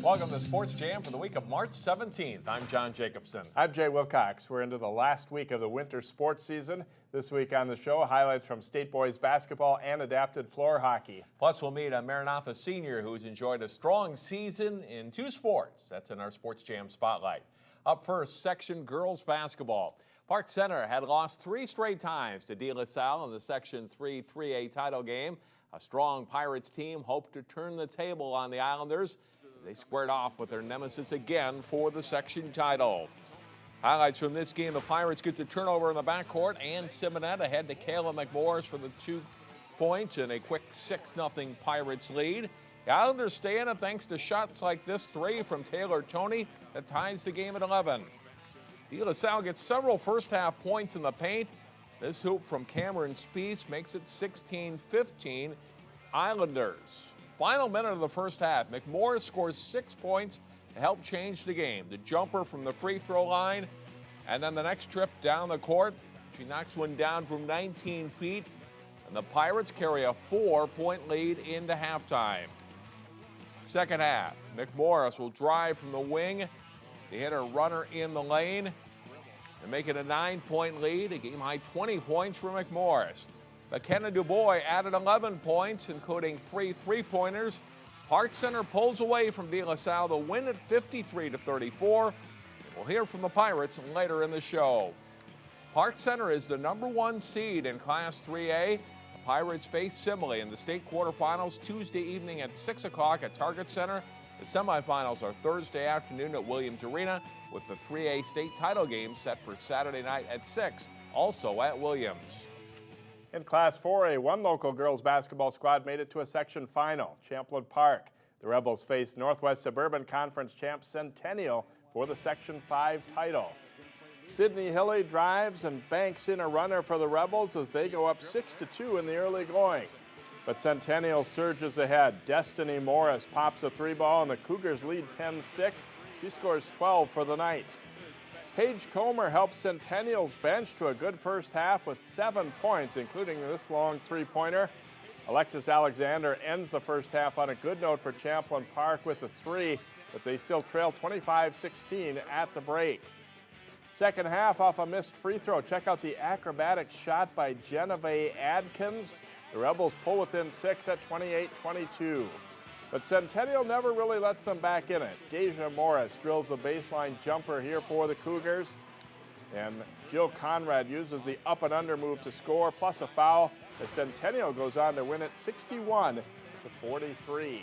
Welcome to Sports Jam for the week of March 17th. I'm John Jacobson. I'm Jay Wilcox. We're into the last week of the winter sports season. This week on the show, highlights from state boys basketball and adapted floor hockey. Plus, we'll meet a Maranatha senior who's enjoyed a strong season in two sports. That's in our Sports Jam Spotlight. Up first, section girls basketball. Park Center had lost 3 straight times to De La Salle in the Section 3 3A title game. A strong Pirates team hoped to turn the table on the Islanders. They squared off with their nemesis again for the section title. Highlights from this game, the Pirates get the turnover in the backcourt, and Simonette ahead to Kayla McMorris for the 2 points and a quick 6-0 Pirates lead. The Islanders stay in it thanks to shots like this 3 from Taylor Toney that ties the game at 11. De La Salle gets several first-half points in the paint. This hoop from Cameron Speece makes it 16-15 Islanders. Final minute of the first half, McMorris scores 6 points to help change the game. The jumper from the free throw line, and then the next trip down the court, she knocks one down from 19 feet, and the Pirates carry a 4-point lead into halftime. Second half, McMorris will drive from the wing to hit a runner in the lane and make it a 9-point lead, a game-high 20 points for McMorris. McKenna DuBois added 11 points, including 3 3-pointers. Park Center pulls away from De La Salle to win at 53-34. We'll hear from the Pirates later in the show. Park Center is the #1 seed in Class 3A. The Pirates face Simile in the state quarterfinals Tuesday evening at 6 o'clock at Target Center. The semifinals are Thursday afternoon at Williams Arena, with the 3A state title game set for Saturday night at 6, also at Williams. In Class 4A, one local girls basketball squad made it to a section final, Champlain Park. The Rebels faced Northwest Suburban Conference champ Centennial for the Section 5 title. Sydney Hilly drives and banks in a runner for the Rebels as they go up 6-2 in the early going. But Centennial surges ahead. Destiny Morris pops a 3-ball and the Cougars lead 10-6. She scores 12 for the night. Paige Comer helps Centennial's bench to a good first half with 7 points, including this long 3-pointer. Alexis Alexander ends the first half on a good note for Champlain Park with a 3, but they still trail 25-16 at the break. Second half off a missed free throw. Check out the acrobatic shot by Genevieve Adkins. The Rebels pull within 6 at 28-22. But Centennial never really lets them back in it. Deja Morris drills the baseline jumper here for the Cougars. And Jill Conrad uses the up and under move to score, plus a foul, as Centennial goes on to win it 61-43.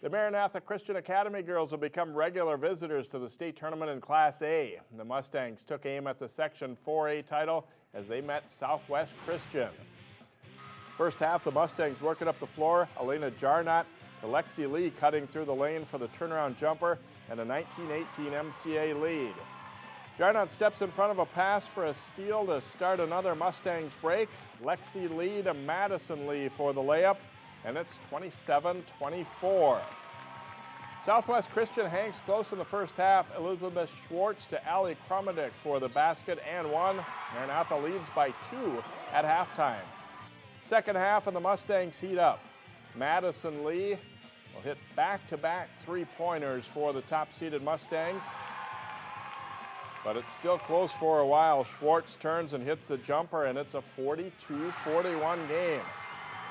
The Maranatha Christian Academy girls have become regular visitors to the state tournament in Class A. The Mustangs took aim at the Section 4A title as they met Southwest Christian. First half, the Mustangs working up the floor. Elena Jarnot, Alexi Lee cutting through the lane for the turnaround jumper and a 19-18 MCA lead. Jarnot steps in front of a pass for a steal to start another Mustangs break. Lexi Lee to Madison Lee for the layup, and it's 27-24. Southwest Christian hangs close in the first half. Elizabeth Schwartz to Allie Krumadick for the basket and 1. Maranatha leads by 2 at halftime. Second half and the Mustangs heat up. Madison Lee will hit back-to-back 3-pointers for the top-seeded Mustangs. But it's still close for a while. Schwartz turns and hits the jumper, and it's a 42-41 game.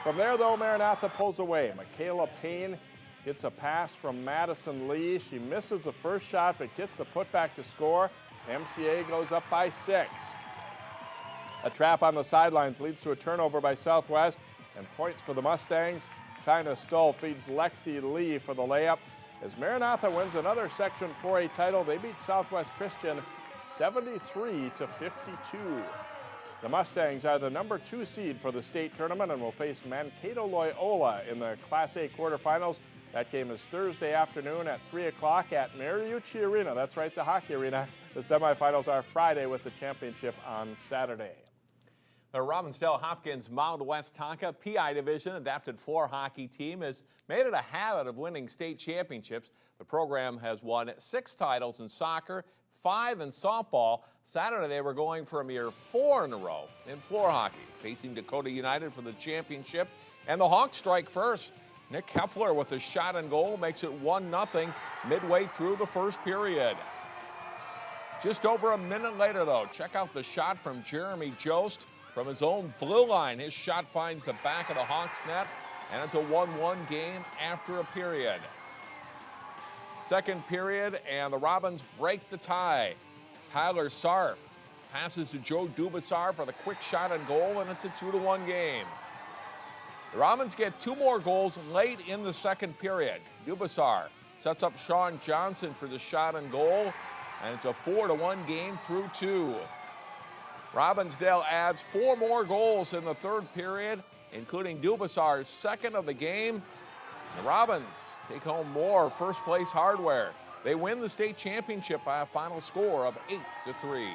From there, though, Maranatha pulls away. Michaela Payne gets a pass from Madison Lee. She misses the first shot, but gets the putback to score. MCA goes up by 6. A trap on the sidelines leads to a turnover by Southwest, and points for the Mustangs. China Stoll feeds Lexi Lee for the layup. As Maranatha wins another Section 4A title, they beat Southwest Christian 73-52. The Mustangs are the #2 seed for the state tournament and will face Mankato Loyola in the Class A quarterfinals. That game is Thursday afternoon at 3 o'clock at Mariucci Arena. That's right, the hockey arena. The semifinals are Friday with the championship on Saturday. The Robbinsdale Hopkins Mound West Tonka PI Division adapted floor hockey team has made it a habit of winning state championships. The program has won 6 titles in soccer, 5 in softball. Saturday they were going for a mere 4 in a row in floor hockey, facing Dakota United for the championship. And the Hawks strike first. Nick Heffler with a shot and goal makes it 1-0 midway through the first period. Just over a minute later, though, check out the shot from Jeremy Jost from his own blue line. His shot finds the back of the Hawks net, and it's a 1-1 game after a period. Second period, and the Robins break the tie. Tyler Sarf passes to Joe Dubasar for the quick shot and goal, and it's a 2-1 game. The Robins get 2 more goals late in the second period. Dubasar sets up Sean Johnson for the shot and goal, and it's a 4-1 game through 2. Robbinsdale adds 4 more goals in the third period, including Dubasar's second of the game. The Robins take home more first-place hardware. They win the state championship by a final score of 8-3.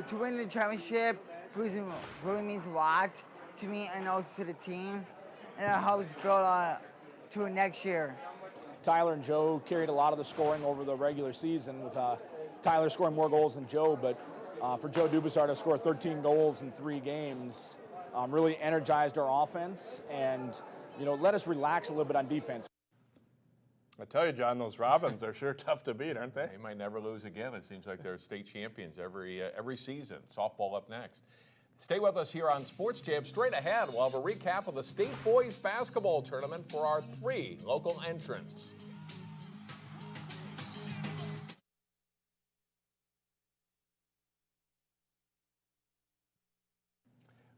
To win the championship really means a lot to me and also to the team, and it helps build to next year. Tyler and Joe carried a lot of the scoring over the regular season, with Tyler scoring more goals than Joe, but for Joe Dubasar to score 13 goals in 3 games really energized our offense and let us relax a little bit on defense. I tell you, John, those Robins are sure tough to beat, aren't they? They might never lose again. It seems like they're state champions every season. Softball up next. Stay with us here on Sports Jam. Straight ahead, we'll have a recap of the state boys basketball tournament for our 3 local entrants.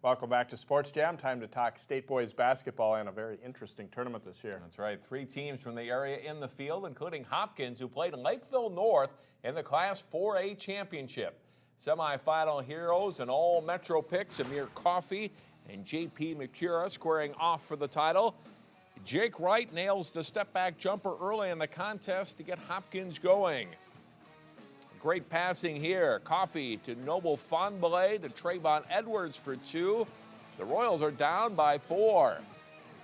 Welcome back to Sports Jam. Time to talk state boys basketball and a very interesting tournament this year. That's right. 3 teams from the area in the field, including Hopkins, who played Lakeville North in the Class 4A championship. Semifinal heroes and all Metro picks, Amir Coffey and J.P. McCura squaring off for the title. Jake Wright nails the step-back jumper early in the contest to get Hopkins going. Great passing here. Coffey to Noble Fonbele to Trayvon Edwards for 2. The Royals are down by 4.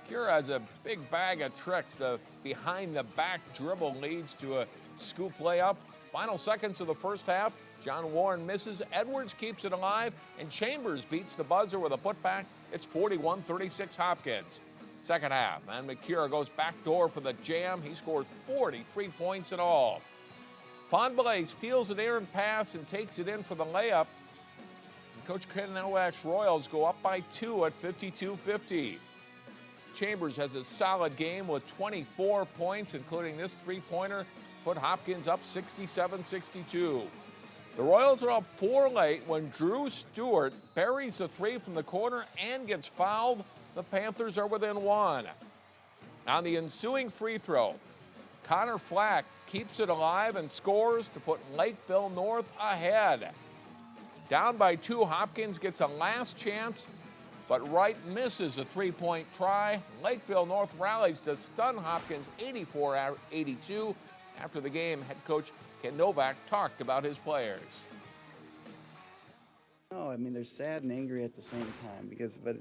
McCura has a big bag of tricks. The behind-the-back dribble leads to a scoop layup. Final seconds of the first half. John Warren misses, Edwards keeps it alive, and Chambers beats the buzzer with a putback. It's 41-36 Hopkins. Second half, and McCura goes backdoor for the jam. He scores 43 points in all. Fonbele steals an errant pass and takes it in for the layup. And Coach Ken Nowak's Royals go up by 2 at 52-50. Chambers has a solid game with 24 points, including this 3-pointer, put Hopkins up 67-62. The Royals are up 4 late when Drew Stewart buries a 3 from the corner and gets fouled. The Panthers are within 1. On the ensuing free throw, Connor Flack keeps it alive and scores to put Lakeville North ahead. Down by 2, Hopkins gets a last chance, but Wright misses a 3-point try. Lakeville North rallies to stun Hopkins 84-82. After the game, head coach Ken Novak talked about his players. No, I mean, they're sad and angry at the same time but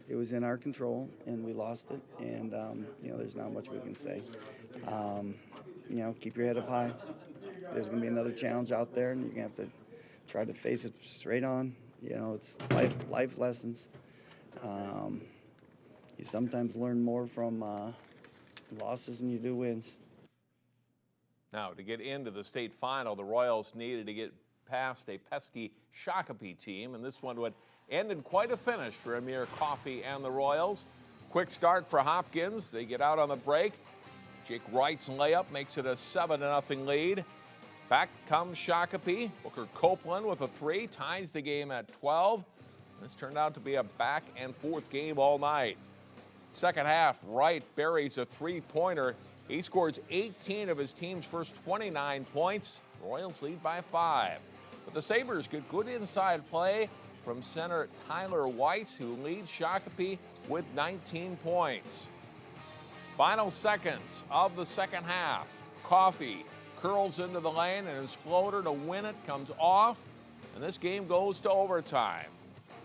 it was in our control and we lost it, and there's not much we can say. Keep your head up high. There's going to be another challenge out there, and you're going to have to try to face it straight on. It's life lessons. You sometimes learn more from losses than you do wins. Now, to get into the state final, the Royals needed to get past a pesky Shakopee team, and this one would end in quite a finish for Amir Coffey and the Royals. Quick start for Hopkins. They get out on the break. Jake Wright's layup makes it a 7-0 lead. Back comes Shakopee. Booker Copeland with a 3 ties the game at 12. This turned out to be a back and forth game all night. Second half, Wright buries a 3-pointer. He scores 18 of his team's first 29 points. Royals lead by 5. But the Sabres get good inside play from center Tyler Weiss, who leads Shakopee with 19 points. Final seconds of the second half. Coffey curls into the lane, and his floater to win it comes off, and this game goes to overtime.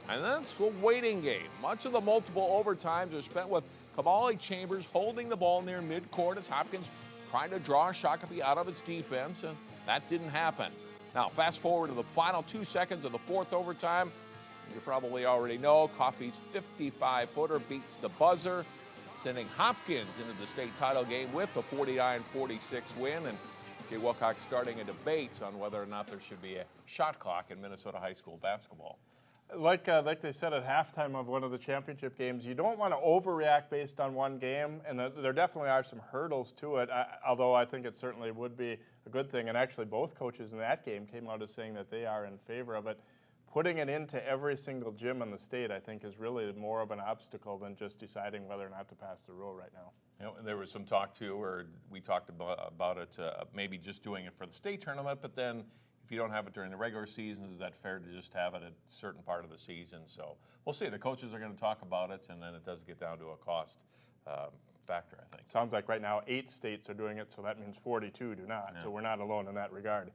And then it's a waiting game. Much of the multiple overtimes are spent with Kamali Chambers holding the ball near midcourt as Hopkins trying to draw Shakopee out of its defense, and that didn't happen. Now, fast forward to the final 2 seconds of the fourth overtime. You probably already know Coffey's 55-footer beats the buzzer. sending Hopkins into the state title game with a 49-46 win. And Jay Wilcox starting a debate on whether or not there should be a shot clock in Minnesota high school basketball. Like they said at halftime of one of the championship games, you don't want to overreact based on one game, and there definitely are some hurdles to it, although I think it certainly would be a good thing. And actually both coaches in that game came out as saying that they are in favor of it. Putting it into every single gym in the state, I think, is really more of an obstacle than just deciding whether or not to pass the rule right now. You know, there was some talk too, or we talked about it, maybe just doing it for the state tournament, but then if you don't have it during the regular season, is that fair to just have it at a certain part of the season? So we'll see. The coaches are going to talk about it, and then it does get down to a cost factor, I think. Sounds like right now 8 states are doing it, so that means 42 do not. Yeah. So we're not alone in that regard.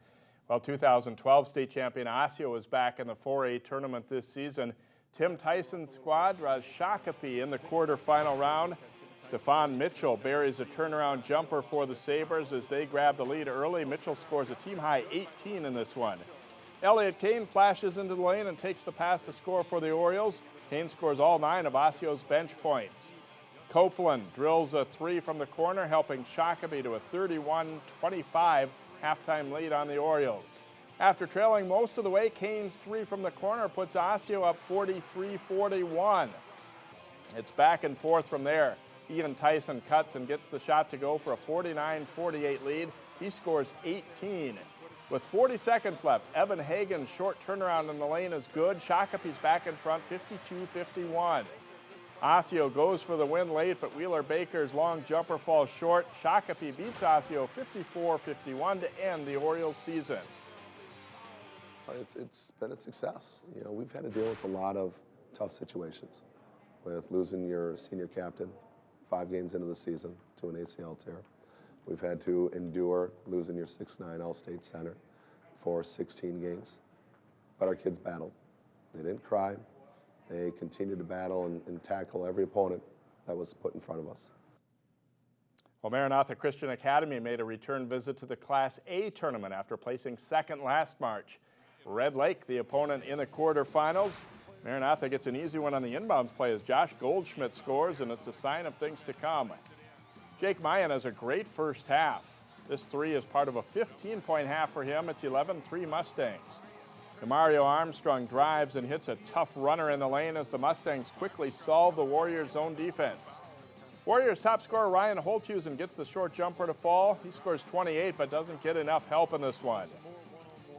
Well, 2012 state champion Osseo is back in the 4A tournament this season. Tim Tyson's squad draws Shakopee in the quarterfinal round. Stefan Mitchell buries a turnaround jumper for the Sabres as they grab the lead early. Mitchell scores a team-high 18 in this one. Elliott Kane flashes into the lane and takes the pass to score for the Orioles. Kane scores all 9 of Osseo's bench points. Copeland drills a 3 from the corner, helping Shakopee to a 31-25 halftime lead on the Orioles. After trailing most of the way, Kane's 3 from the corner puts Osseo up 43-41. It's back and forth from there. Ian Tyson cuts and gets the shot to go for a 49-48 lead. He scores 18. With 40 seconds left, Evan Hagen's short turnaround in the lane is good. Shakopee's back in front, 52-51. Osseo goes for the win late, but Wheeler Baker's long jumper falls short. Shakopee beats Osseo 54-51 to end the Orioles season. It's been a success. You know, we've had to deal with a lot of tough situations, with losing your senior captain 5 games into the season to an ACL tear. We've had to endure losing your 6'9" All-State center for 16 games. But our kids battled. They didn't cry. They continued to battle and tackle every opponent that was put in front of us. Well, Maranatha Christian Academy made a return visit to the Class A tournament after placing second last March. Red Lake, the opponent in the quarterfinals. Maranatha gets an easy one on the inbounds play as Josh Goldschmidt scores, and it's a sign of things to come. Jake Mayan has a great first half. This 3 is part of a 15-point half for him. It's 11-3 Mustangs. Mario Armstrong drives and hits a tough runner in the lane as the Mustangs quickly solve the Warriors' zone defense. Warriors top scorer Ryan Holthusen gets the short jumper to fall. He scores 28 but doesn't get enough help in this one.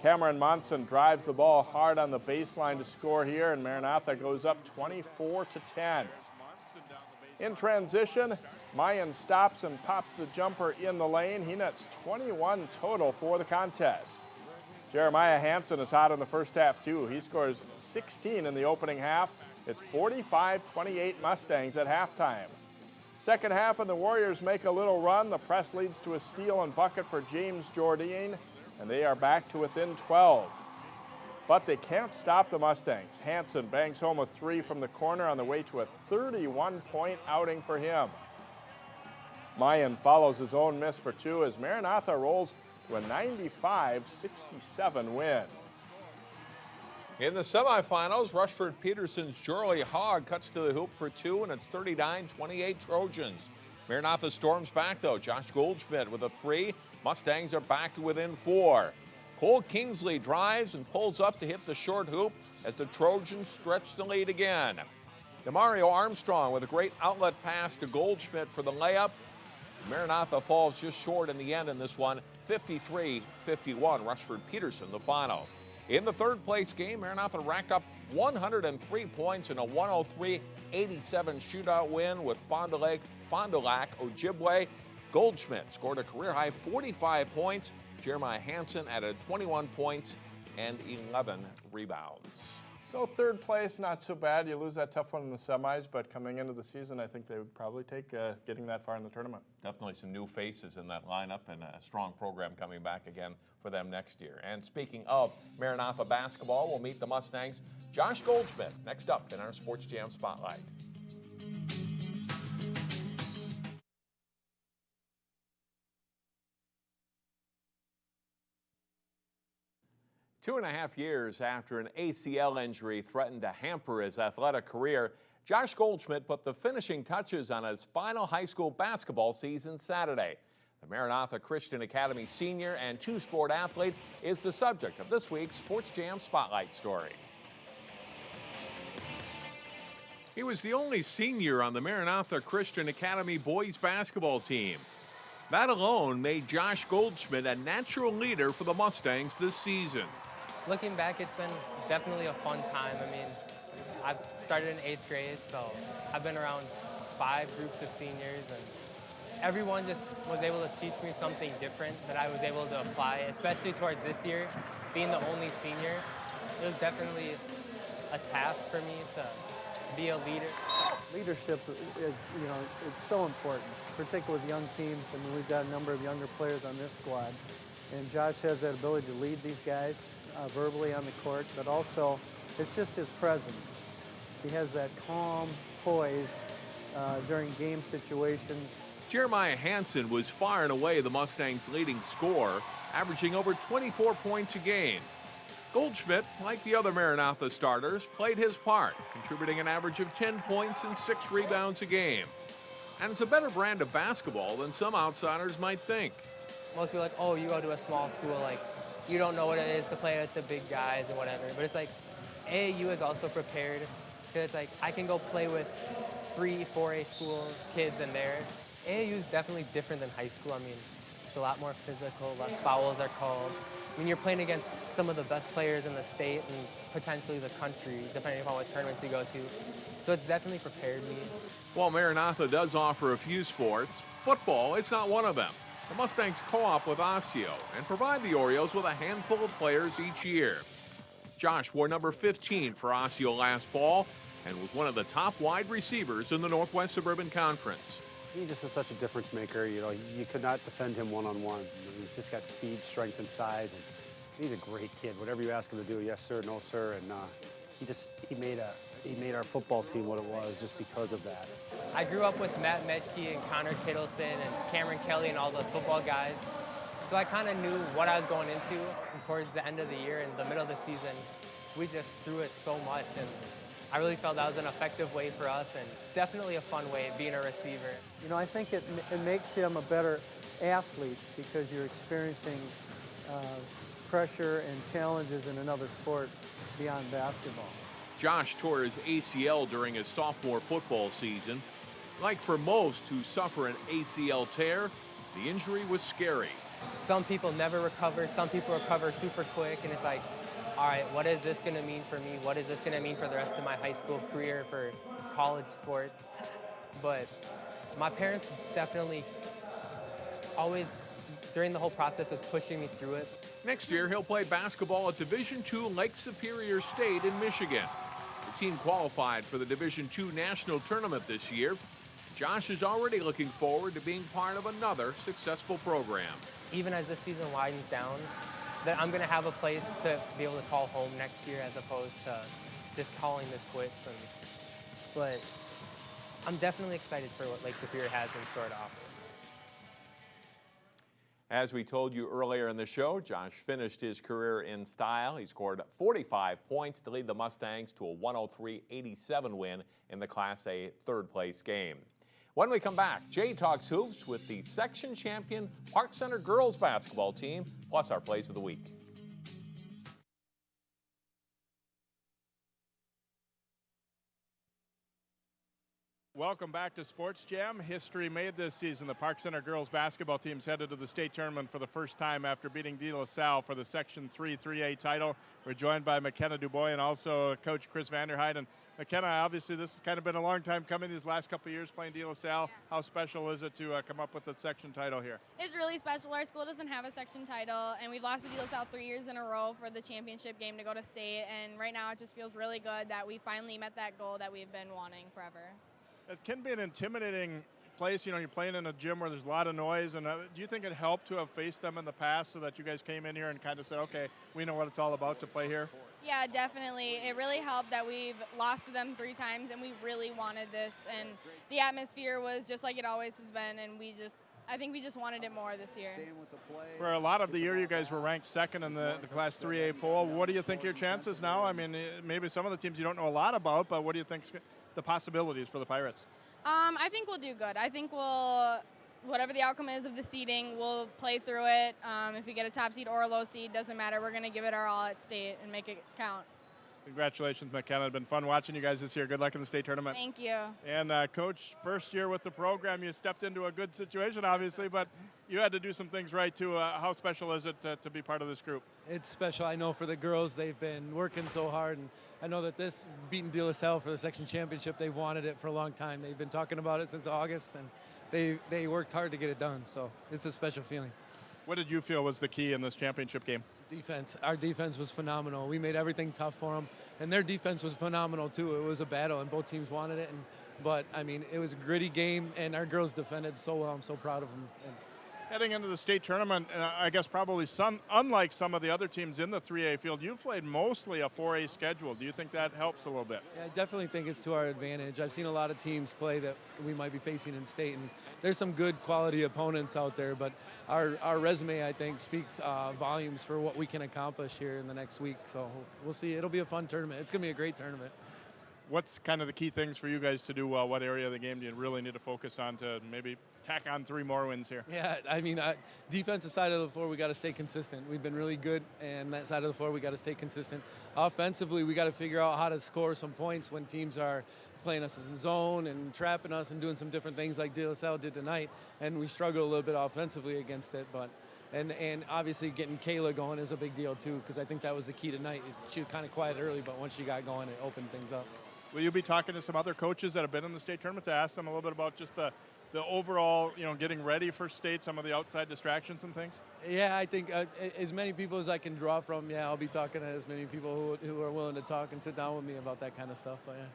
Cameron Monson drives the ball hard on the baseline to score here, and Maranatha goes up 24-10. In transition, Mayan stops and pops the jumper in the lane. He nets 21 total for the contest. Jeremiah Hansen is hot in the first half too. He scores 16 in the opening half. It's 45-28 Mustangs at halftime. Second half, and the Warriors make a little run. The press leads to a steal and bucket for James Jordine, and they are back to within 12. But they can't stop the Mustangs. Hansen bangs home a 3 from the corner on the way to a 31-point outing for him. Mayan follows his own miss for 2 as Maranatha rolls to a 95-67 win. In the semifinals, Rushford Peterson's Jorley Hogg cuts to the hoop for 2, and it's 39-28 Trojans. Maranatha storms back, though. Josh Goldschmidt with a 3. Mustangs are back to within 4. Cole Kingsley drives and pulls up to hit the short hoop as the Trojans stretch the lead again. Demario Armstrong with a great outlet pass to Goldschmidt for the layup. Maranatha falls just short in the end in this one, 53-51. Rushford Peterson the final. In the third place game, Maranatha racked up 103 points in a 103-87 shootout win with Fond du Lac Ojibwe. Goldschmidt scored a career-high 45 points. Jeremiah Hansen added 21 points and 11 rebounds. So third place, not so bad. You lose that tough one in the semis, but coming into the season, I think they would probably take getting that far in the tournament. Definitely some new faces in that lineup and a strong program coming back again for them next year. And speaking of Maranatha basketball, we'll meet the Mustangs' Josh Goldschmidt next up in our Sports Jam Spotlight. Two and a half years after an ACL injury threatened to hamper his athletic career, Josh Goldschmidt put the finishing touches on his final high school basketball season Saturday. The Maranatha Christian Academy senior and two-sport athlete is the subject of this week's Sports Jam Spotlight story. He was the only senior on the Maranatha Christian Academy boys basketball team. That alone made Josh Goldschmidt a natural leader for the Mustangs this season. Looking back, it's been definitely a fun time. I mean, I've started in 8th grade, so I've been around 5 groups of seniors, and everyone just was able to teach me something different that I was able to apply, especially towards this year. Being the only senior, it was definitely a task for me to be a leader. Leadership is, it's so important, particularly with young teams. I mean, we've got a number of younger players on this squad, and Josh has that ability to lead these guys verbally on the court, but also it's just his presence. He has that calm poise during game situations. Jeremiah Hansen was far and away the Mustangs' leading scorer, averaging over 24 points a game. Goldschmidt, like the other Maranatha starters, played his part, contributing an average of 10 points and 6 rebounds a game. And it's a better brand of basketball than some outsiders might think. Most people are like, oh, you go to a small school, like, you don't know what it is to play with the big guys or whatever. But it's like, AAU is also prepared, because it's like, I can go play with 3, 4A school kids in there. AAU is definitely different than high school. I mean, it's a lot more physical, less fouls are called. I mean, you're playing against some of the best players in the state and potentially the country, depending upon what tournaments you go to. So it's definitely prepared me. While Maranatha does offer a few sports, football is not one of them. The Mustangs co-op with Osseo and provide the Orioles with a handful of players each year. Josh wore number 15 for Osseo last fall and was one of the top wide receivers in the Northwest Suburban Conference. He just is such a difference maker. You could not defend him one-on-one. He's just got speed, strength, and size. And he's a great kid. Whatever you ask him to do, yes sir, no sir. And he made our football team what it was just because of that. I grew up with Matt Metke and Connor Kittleson and Cameron Kelly and all the football guys. So I kind of knew what I was going into. And towards the end of the year and the middle of the season, we just threw it so much. And I really felt that was an effective way for us, and definitely a fun way being a receiver. I think it makes him a better athlete because you're experiencing pressure and challenges in another sport beyond basketball. Josh tore his ACL during his sophomore football season. Like for most who suffer an ACL tear, the injury was scary. Some people never recover, some people recover super quick, and it's like, all right, what is this going to mean for me? What is this going to mean for the rest of my high school career, for college sports? But my parents definitely always, during the whole process, was pushing me through it. Next year, he'll play basketball at Division II Lake Superior State in Michigan. The team qualified for the Division II National Tournament this year. Josh is already looking forward to being part of another successful program. Even as this season widens down, that I'm going to have a place to be able to call home next year as opposed to just calling this quits. But I'm definitely excited for what Lake Superior has in store to offer. As we told you earlier in the show, Josh finished his career in style. He scored 45 points to lead the Mustangs to a 103-87 win in the Class A third-place game. When we come back, Jay talks hoops with the section champion Park Center girls basketball team, plus our plays of the week. Welcome back to Sports Jam. History made this season. The Park Center girls basketball team's headed to the state tournament for the first time after beating De La Salle for the Section 3 3A title. We're joined by McKenna Dubois and also Coach Chris Vanderhyde. And McKenna, obviously this has kind of been a long time coming these last couple of years playing De La Salle. Yeah. How special is it to come up with a section title here? It's really special. Our school doesn't have a section title, and we've lost to De La Salle 3 years in a row for the championship game to go to state. And right now it just feels really good that we finally met that goal that we've been wanting forever. It can be an intimidating place. You're playing in a gym where there's a lot of noise. And do you think it helped to have faced them in the past so that you guys came in here and kind of said, okay, we know what it's all about to play here? Yeah, definitely. It really helped that we've lost to them 3 times, and we really wanted this. And the atmosphere was just like it always has been, and we just I think we just wanted it more this year. For a lot of the year, you guys were ranked second in the Class 3A poll. What do you think your chances now? I mean, maybe some of the teams you don't know a lot about, but what do you think the possibilities for the Pirates? I think we'll do good. I think whatever the outcome is of the seeding, we'll play through it. If we get a top seed or a low seed, doesn't matter. We're going to give it our all at state and make it count. Congratulations, McKenna. It's been fun watching you guys this year. Good luck in the state tournament. Thank you. And Coach, first year with the program, you stepped into a good situation, obviously, but you had to do some things right, too. How special is it to be part of this group? It's special. I know for the girls, they've been working so hard, and I know that beating De La Salle for the section championship, they've wanted it for a long time. They've been talking about it since August, and they worked hard to get it done, so it's a special feeling. What did you feel was the key in this championship game? Defense. Our defense was phenomenal. We made everything tough for them, and their defense was phenomenal too. It was a battle, and both teams wanted it. But I mean, it was a gritty game, and our girls defended so well. I'm so proud of them. Heading into the state tournament, I guess probably unlike some of the other teams in the 3A field, you've played mostly a 4A schedule. Do you think that helps a little bit? Yeah, I definitely think it's to our advantage. I've seen a lot of teams play that we might be facing in state, and there's some good quality opponents out there, but our resume, I think, speaks volumes for what we can accomplish here in the next week. So we'll see. It'll be a fun tournament. It's going to be a great tournament. What's kind of the key things for you guys to do? What area of the game do you really need to focus on to maybe tack on 3 more wins here? Yeah, I mean, defensive side of the floor, we got to stay consistent. We've been really good, and that side of the floor, we got to stay consistent. Offensively, we got to figure out how to score some points when teams are playing us in zone and trapping us and doing some different things like De La Salle did tonight, and we struggle a little bit offensively against it, but and obviously getting Kayla going is a big deal too, because I think that was the key tonight. She was kind of quiet early, but once she got going, it opened things up. Will you be talking to some other coaches that have been in the state tournament to ask them a little bit about just the overall, getting ready for state, some of the outside distractions and things? Yeah, I think as many people as I can draw from, I'll be talking to as many people who are willing to talk and sit down with me about that kind of stuff, but yeah.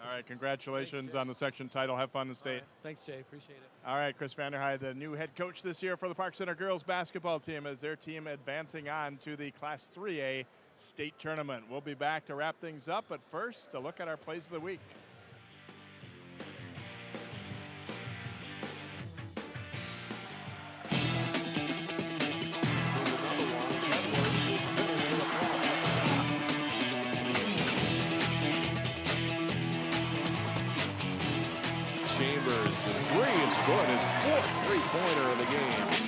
All right, congratulations on the section title. Have fun in state. Right. Thanks, Jay. Appreciate it. All right, Chris Vanderheide, the new head coach this year for the Park Center girls basketball team, as their team advancing on to the Class 3A state tournament. We'll be back to wrap things up, but first, a look at our plays of the week. Chambers, the 3 is good. His 4th three-pointer of the game.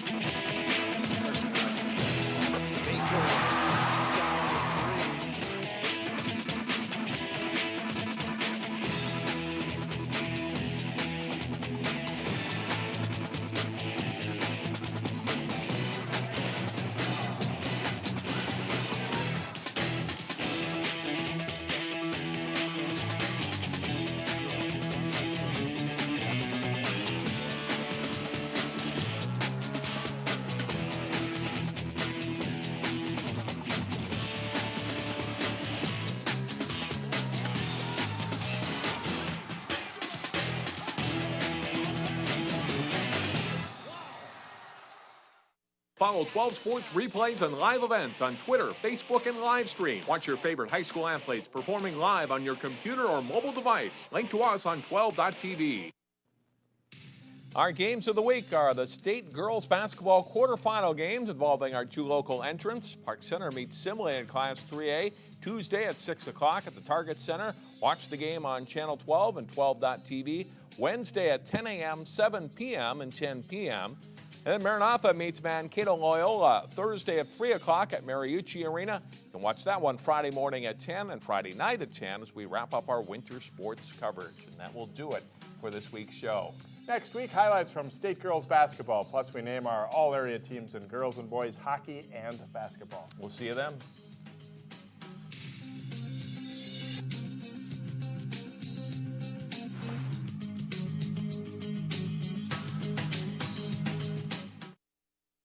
Follow 12 Sports replays and live events on Twitter, Facebook, and live stream. Watch your favorite high school athletes performing live on your computer or mobile device. Link to us on 12.tv. Our games of the week are the state girls basketball quarterfinal games involving our 2 local entrants. Park Center meets Simile in Class 3A Tuesday at 6 o'clock at the Target Center. Watch the game on Channel 12 and 12.tv. Wednesday at 10 a.m., 7 p.m., and 10 p.m. And then Maranatha meets Mankato Loyola Thursday at 3 o'clock at Mariucci Arena. You can watch that one Friday morning at 10 and Friday night at 10 as we wrap up our winter sports coverage. And that will do it for this week's show. Next week, highlights from state girls basketball. Plus, we name our all-area teams in girls and boys hockey and basketball. We'll see you then.